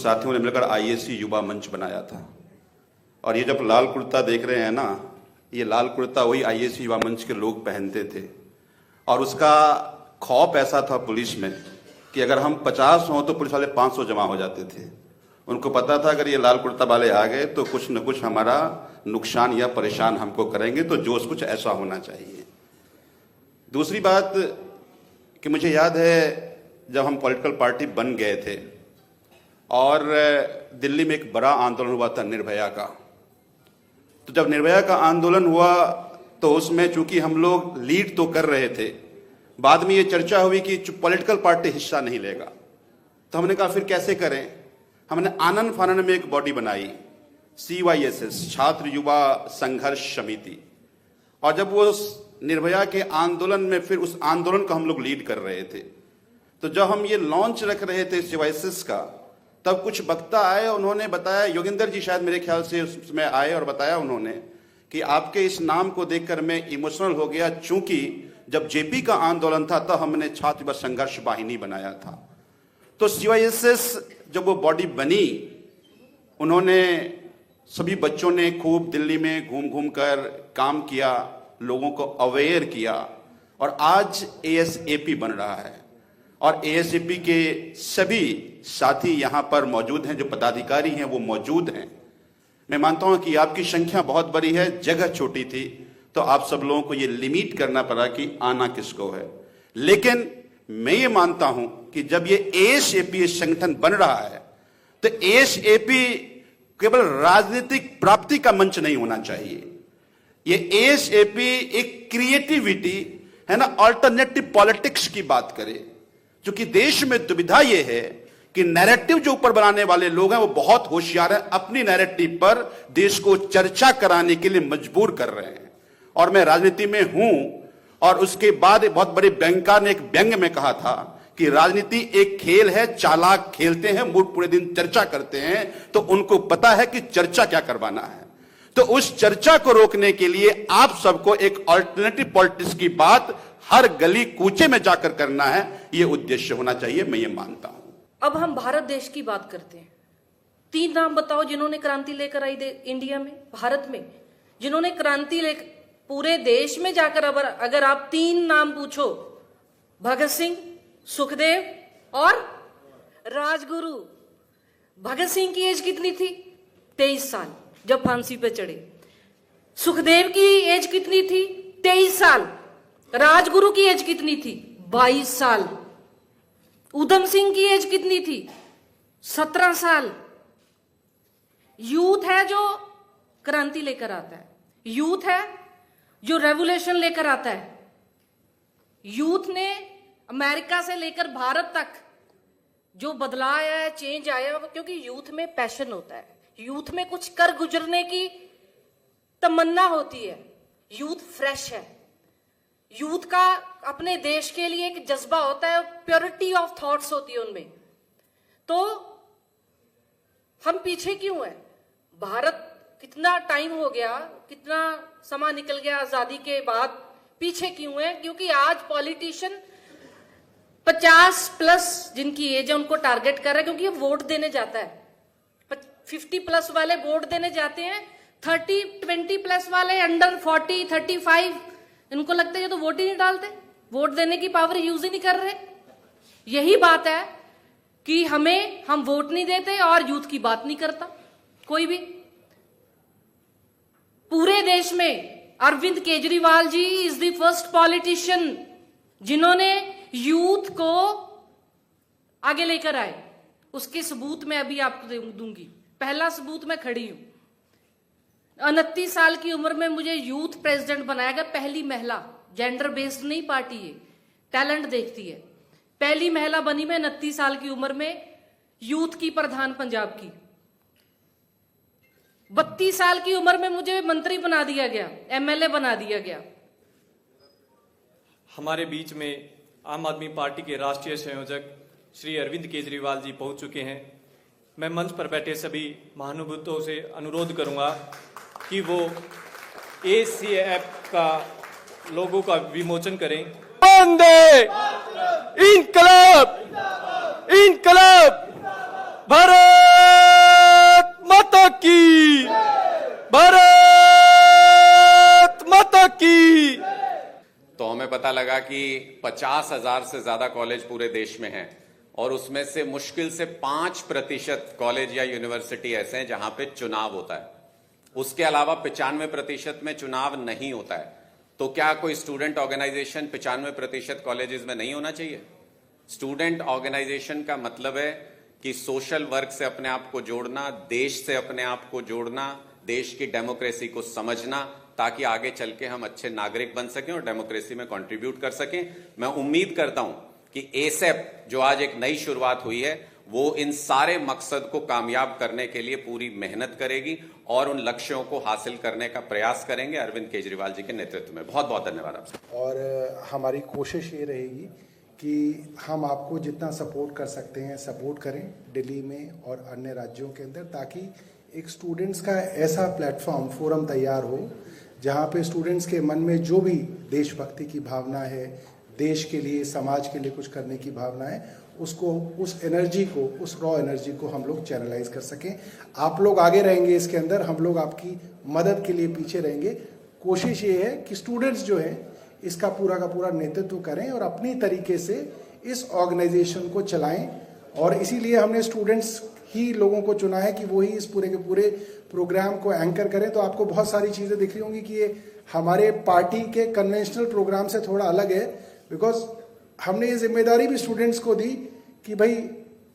साथियों ने मिलकर आईएससी युवा मंच बनाया था। और ये जब लाल कुर्ता देख रहे हैं ना, ये लाल कुर्ता वही आईएससी युवा मंच के लोग पहनते थे। और उसका खौफ ऐसा था पुलिस में कि अगर हम 50 हों तो पुलिस वाले 500 जमा हो जाते थे। उनको पता था अगर ये लाल कुर्ता वाले आ गए तो कुछ न कुछ हमारा नुकसान या परेशान हमको करेंगे, तो जोश कुछ ऐसा होना चाहिए। दूसरी बात कि मुझे याद है जब हम पॉलिटिकल पार्टी बन गए थे और दिल्ली में एक बड़ा आंदोलन हुआ था निर्भया का। तो जब निर्भया का आंदोलन हुआ तो उसमें चूंकि हम लोग लीड तो कर रहे थे, बाद में ये चर्चा हुई कि पॉलिटिकल पार्टी हिस्सा नहीं लेगा। तो हमने कहा फिर कैसे करें। हमने आनन फानन में एक बॉडी बनाई, CYSS, छात्र युवा संघर्ष समिति। और जब वो निर्भया के आंदोलन में फिर उस आंदोलन को हम लोग लीड कर रहे थे, तो जब हम ये लॉन्च रख रहे थे CYSS का, तब कुछ वक्ता आए, उन्होंने बताया, योगेंद्र जी शायद मेरे ख्याल से उसमें आए और बताया उन्होंने कि आपके इस नाम को देखकर मैं इमोशनल हो गया, चूंकि जब जेपी का आंदोलन था तब हमने छात्र युवा संघर्ष वाहिनी बनाया था। तो CYSS जब वो बॉडी बनी, उन्होंने सभी बच्चों ने खूब दिल्ली में घूम घूम कर काम किया, लोगों को अवेयर किया, और आज ASAP बन रहा है। और ASAP के सभी साथी यहाँ पर मौजूद हैं, जो पदाधिकारी हैं वो मौजूद हैं। मैं मानता हूँ कि आपकी संख्या बहुत बड़ी है, जगह छोटी थी, तो आप सब लोगों को ये लिमिट करना पड़ा कि आना किसको है। लेकिन मैं ये मानता हूं कि जब ये ASAP संगठन बन रहा है तो ASAP केवल राजनीतिक प्राप्ति का मंच नहीं होना चाहिए। ये ASAP एक क्रिएटिविटी है ना, अल्टरनेटिव पॉलिटिक्स की बात करे। क्योंकि देश में दुविधा ये है कि नैरेटिव जो ऊपर बनाने वाले लोग हैं वो बहुत होशियार हैं, अपनी नैरेटिव पर देश को चर्चा कराने के लिए मजबूर कर रहे हैं। और मैं राजनीति में हूं, और उसके बाद बहुत बड़े बैंकर ने एक व्यंग में कहा था कि राजनीति एक खेल है, चालाक खेलते हैं, मूड पूरे दिन चर्चा करते हैं, तो उनको पता है कि चर्चा क्या करवाना है। तो उस चर्चा को रोकने के लिए आप सबको एक अल्टरनेटिव पॉलिटिक्स की बात हर गली कूचे में जाकर करना है, यह उद्देश्य होना चाहिए, मैं ये मानता हूं। अब हम भारत देश की बात करते हैं। 3 नाम बताओ जिन्होंने क्रांति लेकर आई इंडिया में, भारत में, जिन्होंने क्रांति लेकर पूरे देश में जाकर। अगर आप 3 नाम पूछो, भगत सिंह, सुखदेव और राजगुरु। भगत सिंह की एज कितनी थी? 23 साल जब फांसी पे चढ़े। सुखदेव की एज कितनी थी? 23 साल। राजगुरु की एज कितनी थी? 22 साल। उधम सिंह की एज कितनी थी? 17 साल। यूथ है जो क्रांति लेकर आता है, यूथ है जो रेवोल्यूशन लेकर आता है। यूथ ने अमेरिका से लेकर भारत तक जो बदलाव आया है, चेंज आया है, क्योंकि यूथ में पैशन होता है, यूथ में कुछ कर गुजरने की तमन्ना होती है, यूथ फ्रेश है, यूथ का अपने देश के लिए एक जज्बा होता है, प्योरिटी ऑफ थॉट्स होती है उनमें। तो हम पीछे क्यों हैं? भारत कितना टाइम हो गया, कितना समय निकल गया आजादी के बाद, पीछे क्यों है? क्योंकि आज पॉलिटिशियन 50+ जिनकी एज है उनको टारगेट कर रहा है, क्योंकि ये वोट देने जाता है। 50+ वाले वोट देने जाते हैं, 30-20+ वाले अंडर 40, 35, इनको लगता है ये तो वोट ही नहीं डालते, वोट देने की पावर यूज ही नहीं कर रहे। यही बात है कि हम वोट नहीं देते और यूथ की बात नहीं करता कोई भी। पूरे देश में Arvind Kejriwal ji is the first politician जिन्होंने यूथ को आगे लेकर आए। उसके सबूत मैं अभी आपको दूंगी। पहला सबूत मैं खड़ी हूं, 29 साल की उम्र में मुझे यूथ प्रेसिडेंट बनाया गया, पहली महिला। जेंडर बेस्ड नहीं पार्टी है, टैलेंट देखती है। पहली महिला बनी मैं 29 साल की उम्र में, यूथ की प्रधान पंजाब की। 32 साल की उम्र में मुझे मंत्री बना दिया गया, MLA बना दिया गया। हमारे बीच में आम आदमी पार्टी के राष्ट्रीय संयोजक श्री अरविंद केजरीवाल जी पहुंच चुके हैं। मैं मंच पर बैठे सभी महानुभावों से अनुरोध करूंगा कि वो ACF का लोगो का विमोचन करें। इंकलाब इंकलाब भारत माता की, भारत माता की। तो हमें पता लगा कि 50,000 से ज्यादा कॉलेज पूरे देश में हैं और उसमें से मुश्किल से 5% कॉलेज या यूनिवर्सिटी ऐसे हैं जहां पे चुनाव होता है। उसके अलावा 95% में चुनाव नहीं होता है। तो क्या कोई स्टूडेंट ऑर्गेनाइजेशन 95% कॉलेजेस में नहीं होना चाहिए? स्टूडेंट ऑर्गेनाइजेशन का मतलब है कि सोशल वर्क से अपने आप को जोड़ना, देश से अपने आप को जोड़ना, देश की डेमोक्रेसी को समझना, ताकि आगे चल के हम अच्छे नागरिक बन सकें और डेमोक्रेसी में कंट्रीब्यूट कर सकें। मैं उम्मीद करता हूं कि एसेप जो आज एक नई शुरुआत हुई है वो इन सारे मकसद को कामयाब करने के लिए पूरी मेहनत करेगी और उन लक्ष्यों को हासिल करने का प्रयास करेंगे अरविंद केजरीवाल जी के नेतृत्व में। बहुत बहुत धन्यवाद आपसे। और हमारी कोशिश ये रहेगी कि हम आपको जितना सपोर्ट कर सकते हैं सपोर्ट करें दिल्ली में और अन्य राज्यों के अंदर, ताकि एक स्टूडेंट्स का ऐसा प्लेटफॉर्म फोरम तैयार हो जहाँ पे स्टूडेंट्स के मन में जो भी देशभक्ति की भावना है, देश के लिए समाज के लिए कुछ करने की भावना है, उसको उस एनर्जी को, उस रॉ एनर्जी को हम लोग चैनलाइज कर सकें। आप लोग आगे रहेंगे इसके अंदर, हम लोग आपकी मदद के लिए पीछे रहेंगे। कोशिश ये है कि स्टूडेंट्स जो हैं इसका पूरा का पूरा नेतृत्व करें और अपनी तरीके से इस ऑर्गेनाइजेशन को चलाएं। और इसीलिए हमने स्टूडेंट्स ही लोगों को चुना है कि वो ही इस पूरे के पूरे प्रोग्राम को एंकर करें। तो आपको बहुत सारी चीज़ें दिख रही होंगी कि ये हमारे पार्टी के कन्वेंशनल प्रोग्राम से थोड़ा अलग है, बिकॉज हमने ये जिम्मेदारी भी स्टूडेंट्स को दी कि भाई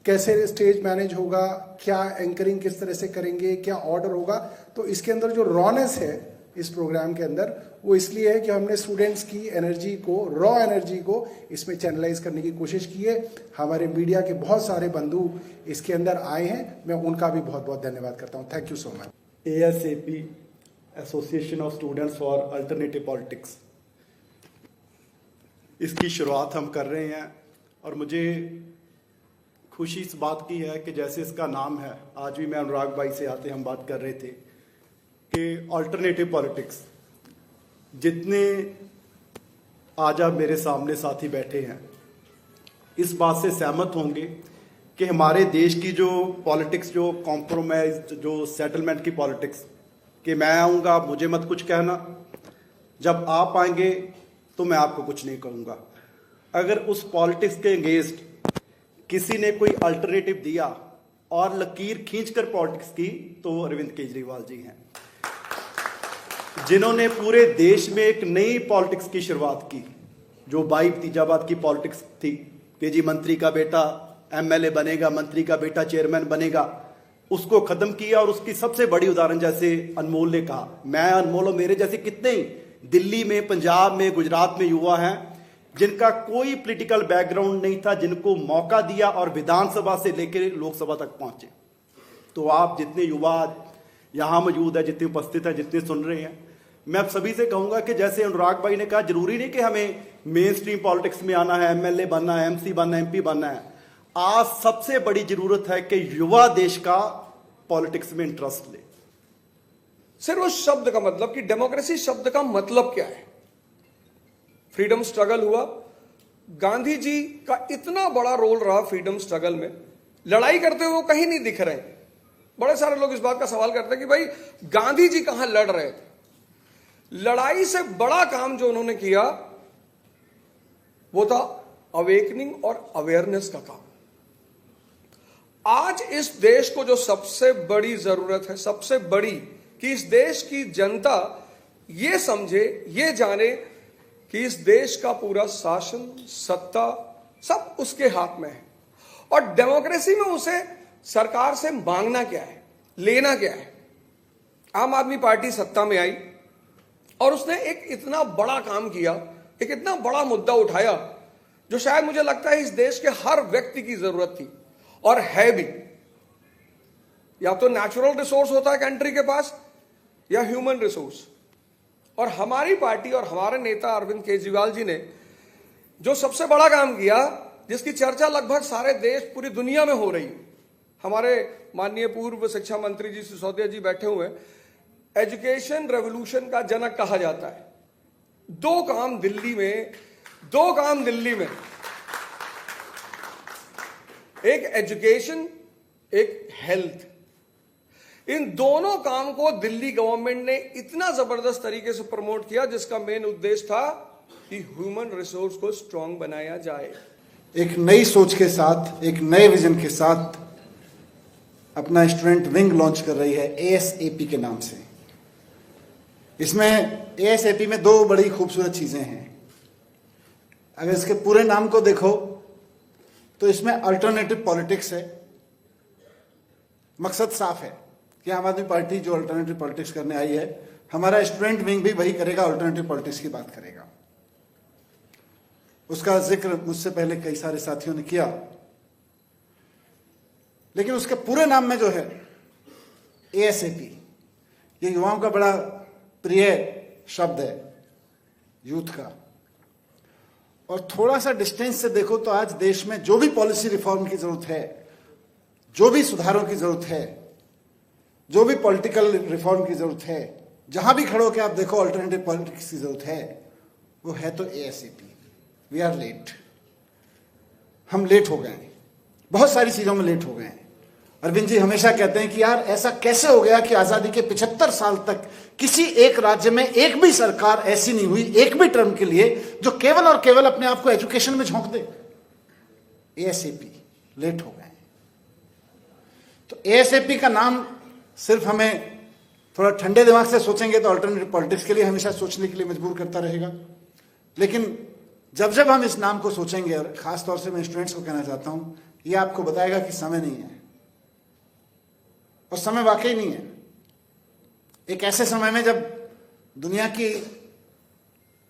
कैसे स्टेज मैनेज होगा, क्या एंकरिंग किस तरह से करेंगे, क्या ऑर्डर होगा। तो इसके अंदर जो रॉनेस है इस प्रोग्राम के अंदर, वो इसलिए है कि हमने स्टूडेंट्स की एनर्जी को, रॉ एनर्जी को इसमें चैनलाइज करने की कोशिश की है। हमारे मीडिया के बहुत सारे बंधु इसके अंदर आए हैं, मैं उनका भी बहुत बहुत धन्यवाद करता हूँ। Thank you so much. ASAP association of students for alternative politics, इसकी शुरुआत हम कर रहे हैं और मुझे खुशी इस बात की है कि जैसे इसका नाम है, आज भी मैं अनुराग भाई से आते हम बात कर रहे थे कि अल्टरनेटिव पॉलिटिक्स, जितने आज आप मेरे सामने साथी बैठे हैं इस बात से सहमत होंगे कि हमारे देश की जो पॉलिटिक्स, जो कॉम्प्रोमाइज, जो सेटलमेंट की पॉलिटिक्स, कि मैं आऊँगा मुझे मत कुछ कहना, जब आप आएंगे तो मैं आपको कुछ नहीं कहूँगा। अगर उस पॉलिटिक्स के अगेंस्ट किसी ने कोई अल्टरनेटिव दिया और लकीर खींचकर पॉलिटिक्स की, तो वो अरविंद केजरीवाल जी हैं, जिन्होंने पूरे देश में एक नई पॉलिटिक्स की शुरुआत की, जो भाई भतीजाबाद की पॉलिटिक्स थी कि जी मंत्री का बेटा MLA बनेगा, मंत्री का बेटा चेयरमैन बनेगा, उसको खत्म किया। और उसकी सबसे बड़ी उदाहरण, जैसे अनमोल ने कहा, मैं, अनमोल और मेरे जैसे कितने ही दिल्ली में, पंजाब में, गुजरात में युवा हैं जिनका कोई पॉलिटिकल बैकग्राउंड नहीं था, जिनको मौका दिया और विधानसभा से लेकर लोकसभा तक पहुंचे। तो आप जितने युवा यहाँ मौजूद है, जितने उपस्थित हैं, जितने सुन रहे हैं, मैं आप सभी से कहूंगा कि जैसे अनुराग भाई ने कहा, जरूरी नहीं कि हमें मेन स्ट्रीम पॉलिटिक्स में आना है, MLA बनना है, MC बनना है, MP बनना है। आज सबसे बड़ी जरूरत है कि युवा देश का पॉलिटिक्स में इंटरेस्ट ले। सिर्फ उस शब्द का मतलब कि डेमोक्रेसी शब्द का मतलब क्या है। फ्रीडम स्ट्रगल हुआ, गांधी जी का इतना बड़ा रोल रहा फ्रीडम स्ट्रगल में, लड़ाई करते हुए वो कहीं नहीं दिख रहे। बड़े सारे लोग इस बात का सवाल करते हैं कि भाई गांधी जी कहां लड़ रहे थे। लड़ाई से बड़ा काम जो उन्होंने किया वो था अवेकनिंग और अवेयरनेस का काम। आज इस देश को जो सबसे बड़ी जरूरत है, सबसे बड़ी, कि इस देश की जनता ये समझे, ये जाने कि इस देश का पूरा शासन, सत्ता सब उसके हाथ में है। और डेमोक्रेसी में उसे सरकार से मांगना क्या है, लेना क्या है। आम आदमी पार्टी सत्ता में आई और उसने एक इतना बड़ा काम किया, एक इतना बड़ा मुद्दा उठाया जो शायद मुझे लगता है इस देश के हर व्यक्ति की जरूरत थी और है भी। या तो नेचुरल रिसोर्स होता है कंट्री के पास, या ह्यूमन रिसोर्स। और हमारी पार्टी और हमारे नेता अरविंद केजरीवाल जी ने जो सबसे बड़ा काम किया, जिसकी चर्चा लगभग सारे देश, पूरी दुनिया में हो रही है। हमारे माननीय पूर्व शिक्षा मंत्री जी सिसोदिया जी बैठे हुए हैं, एजुकेशन रेवोल्यूशन का जनक कहा जाता है। दो काम दिल्ली में, एक एजुकेशन, एक हेल्थ। इन दोनों काम को दिल्ली गवर्नमेंट ने इतना जबरदस्त तरीके से प्रमोट किया, जिसका मेन उद्देश्य था कि ह्यूमन रिसोर्स को स्ट्रांग बनाया जाए। एक नई सोच के साथ, एक नए विजन के साथ अपना स्टूडेंट विंग लॉन्च कर रही है ASAP के नाम से। इसमें ASAP में दो बड़ी खूबसूरत चीजें हैं। अगर इसके पूरे नाम को देखो तो इसमें अल्टरनेटिव पॉलिटिक्स है। मकसद साफ है कि आम आदमी पार्टी जो अल्टरनेटिव पॉलिटिक्स करने आई है, हमारा स्टूडेंट विंग भी वही करेगा, अल्टरनेटिव पॉलिटिक्स की बात करेगा। उसका जिक्र मुझसे पहले कई सारे साथियों ने किया, लेकिन उसके पूरे नाम में जो है ASAP, ये युवाओं का बड़ा प्रिय शब्द है, यूथ का। और थोड़ा सा डिस्टेंस से देखो तो आज देश में जो भी पॉलिसी रिफॉर्म की जरूरत है, जो भी सुधारों की जरूरत है, जो भी पॉलिटिकल रिफॉर्म की जरूरत है, जहां भी खड़ो के आप देखो अल्टरनेटिव पॉलिटिक्स की जरूरत है, वो है तो ASAP। वी आर लेट, हम लेट हो गए हैं, बहुत सारी चीजों में लेट हो गए हैं। अरविंद जी हमेशा कहते हैं कि यार ऐसा कैसे हो गया कि आजादी के 75 साल तक किसी एक राज्य में एक भी सरकार ऐसी नहीं हुई, एक भी टर्म के लिए, जो केवल और केवल अपने आप को एजुकेशन में झोंक दे। ASAP, लेट हो गए। तो ASAP का नाम सिर्फ हमें थोड़ा ठंडे दिमाग से सोचेंगे तो अल्टरनेटिव पॉलिटिक्स के लिए हमेशा सोचने के लिए मजबूर करता रहेगा। लेकिन जब जब हम इस नाम को सोचेंगे, और खासतौर से मैं स्टूडेंट्स को कहना चाहता हूं, ये आपको बताएगा कि समय नहीं है, और समय वाकई नहीं है। एक ऐसे समय में जब दुनिया की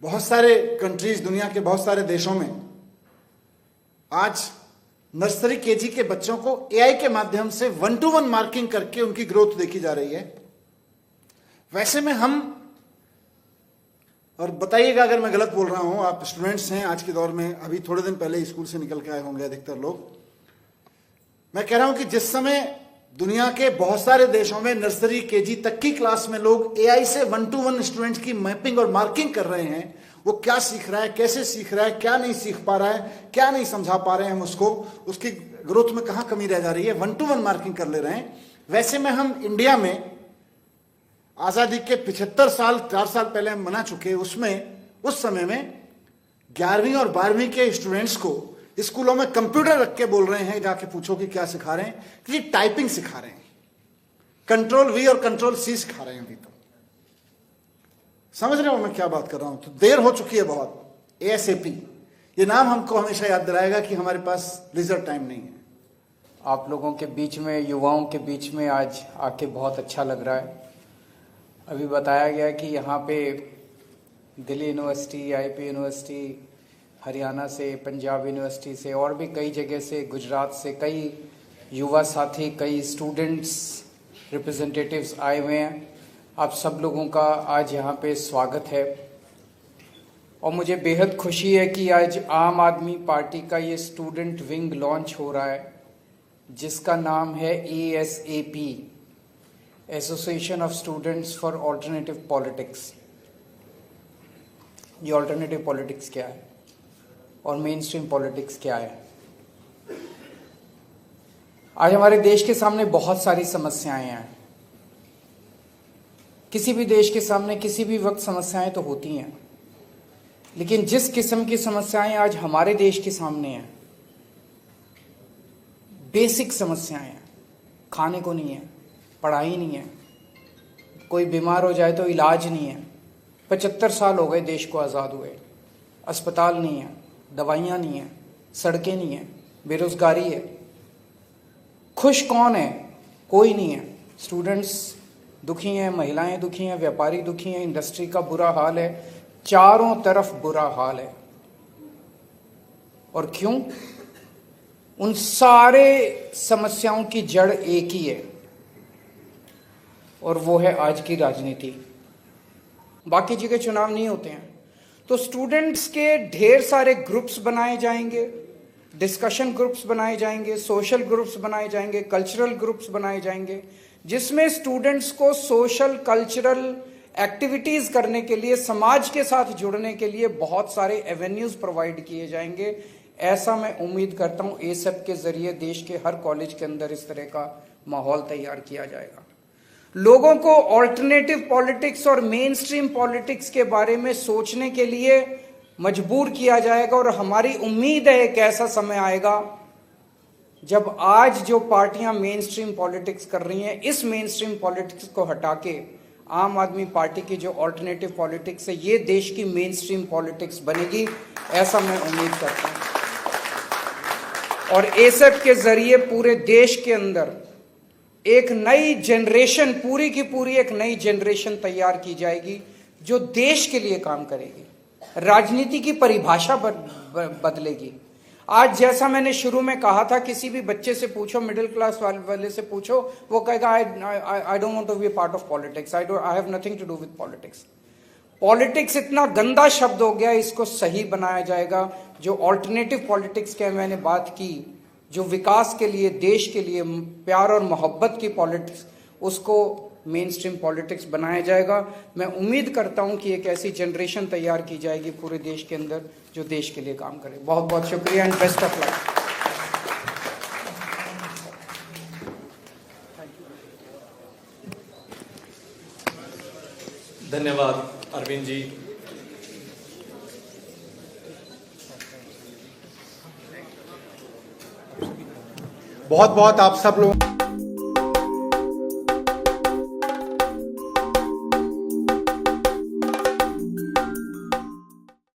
बहुत सारे कंट्रीज, दुनिया के बहुत सारे देशों में आज नर्सरी केजी के बच्चों को AI के माध्यम से 1-to-1 मार्किंग करके उनकी ग्रोथ देखी जा रही है, वैसे में हम, और बताइएगा अगर मैं गलत बोल रहा हूं, आप स्टूडेंट्स हैं आज के दौर में, अभी थोड़े दिन पहले स्कूल से निकल के आए होंगे अधिकतर लोग। मैं कह रहा हूं कि जिस समय दुनिया के बहुत सारे देशों में नर्सरी केजी तक की क्लास में लोग AI से 1-to-1 स्टूडेंट्स की मैपिंग और मार्किंग कर रहे हैं, वो क्या सीख रहा है, कैसे सीख रहा है, क्या नहीं सीख पा रहा है, क्या नहीं समझा पा रहे हैं हम उसको, उसकी ग्रोथ में कहां कमी रह जा रही है, 1-to-1 मार्किंग कर ले रहे हैं। वैसे में हम इंडिया में आजादी के 75 साल 4 साल पहले हम मना चुके, उसमें उस समय में 11वीं और 12वीं के स्टूडेंट्स को स्कूलों में कंप्यूटर रख के बोल रहे हैं, जाके पूछो कि क्या सिखा रहे हैं, कि टाइपिंग सिखा रहे हैं, कंट्रोल V और कंट्रोल C सिखा रहे हैं। अभी तो समझ रहे हो मैं क्या बात कर रहा हूं? तो देर हो चुकी है बहुत। ASAP ये नाम हमको हमेशा याद दिलाएगा कि हमारे पास लीजर टाइम नहीं है। आप लोगों के बीच में, युवाओं के बीच में आज आके बहुत अच्छा लग रहा है। अभी बताया गया कि यहाँ पे Delhi university, IIP university, Haryana से, पंजाब यूनिवर्सिटी से और भी कई जगह से, गुजरात से कई युवा साथी, कई स्टूडेंट्स रिप्रेजेंटेटिव्स आए हुए हैं। आप सब लोगों का आज यहाँ पे स्वागत है और मुझे बेहद खुशी है कि आज आम आदमी पार्टी का ये स्टूडेंट विंग लॉन्च हो रहा है, जिसका नाम है ASAP, association of students for alternative politics. ये ऑल्टरनेटिव पॉलिटिक्स क्या है और मेन स्ट्रीम पॉलिटिक्स क्या है? आज हमारे देश के सामने बहुत सारी समस्याएं हैं। किसी भी देश के सामने किसी भी वक्त समस्याएं तो होती हैं, लेकिन जिस किस्म की समस्याएं आज हमारे देश के सामने हैं, बेसिक समस्याएं हैं, खाने को नहीं है, पढ़ाई नहीं है, कोई बीमार हो जाए तो इलाज नहीं है। 75 साल हो गए देश को आज़ाद हुए, अस्पताल नहीं है, दवाइयाँ नहीं है, सड़कें नहीं है, बेरोजगारी है। खुश कौन है? कोई नहीं है। स्टूडेंट्स दुखी हैं, महिलाएं दुखी हैं, व्यापारी दुखी हैं, इंडस्ट्री का बुरा हाल है, चारों तरफ बुरा हाल है। और क्यों? उन सारे समस्याओं की जड़ एक ही है, और वो है आज की राजनीति। बाकी जगह चुनाव नहीं होते हैं तो स्टूडेंट्स के ढेर सारे ग्रुप्स बनाए जाएंगे, डिस्कशन ग्रुप्स बनाए जाएंगे, सोशल ग्रुप्स बनाए जाएंगे, कल्चरल ग्रुप्स बनाए जाएंगे, जिसमें स्टूडेंट्स को सोशल कल्चरल एक्टिविटीज करने के लिए, समाज के साथ जुड़ने के लिए बहुत सारे एवेन्यूज प्रोवाइड किए जाएंगे। ऐसा मैं उम्मीद करता हूं ASAP के जरिए देश के हर कॉलेज के अंदर इस तरह का माहौल तैयार किया जाएगा। लोगों को ऑल्टरनेटिव पॉलिटिक्स और मेन स्ट्रीम पॉलिटिक्स के बारे में सोचने के लिए मजबूर किया जाएगा। और हमारी उम्मीद है एक ऐसा समय आएगा जब आज जो पार्टियां मेन स्ट्रीम पॉलिटिक्स कर रही हैं, इस मेन स्ट्रीम पॉलिटिक्स को हटा के आम आदमी पार्टी की जो ऑल्टरनेटिव पॉलिटिक्स है, ये देश की मेन स्ट्रीम पॉलिटिक्स बनेगी, ऐसा मैं उम्मीद करता हूं। और एसएफ के जरिए पूरे देश के अंदर एक नई जनरेशन, पूरी की पूरी एक नई जनरेशन तैयार की जाएगी जो देश के लिए काम करेगी, राजनीति की परिभाषा बदलेगी। आज जैसा मैंने शुरू में कहा था, किसी भी बच्चे से पूछो, मिडिल क्लास वाले से पूछो, वो कहेगा I don't want to be part of politics, I have nothing to do with politics. Politics इतना गंदा शब्द हो गया, इसको सही बनाया जाएगा। जो ऑल्टरनेटिव पॉलिटिक्स की मैंने बात की, जो विकास के लिए, देश के लिए प्यार और मोहब्बत की पॉलिटिक्स, उसको मेन स्ट्रीम पॉलिटिक्स बनाया जाएगा। मैं उम्मीद करता हूं कि एक ऐसी जनरेशन तैयार की जाएगी पूरे देश के अंदर जो देश के लिए काम करे। बहुत बहुत शुक्रिया एंड बेस्ट ऑफ लक। धन्यवाद अरविंद जी। बहुत बहुत आप सब लोग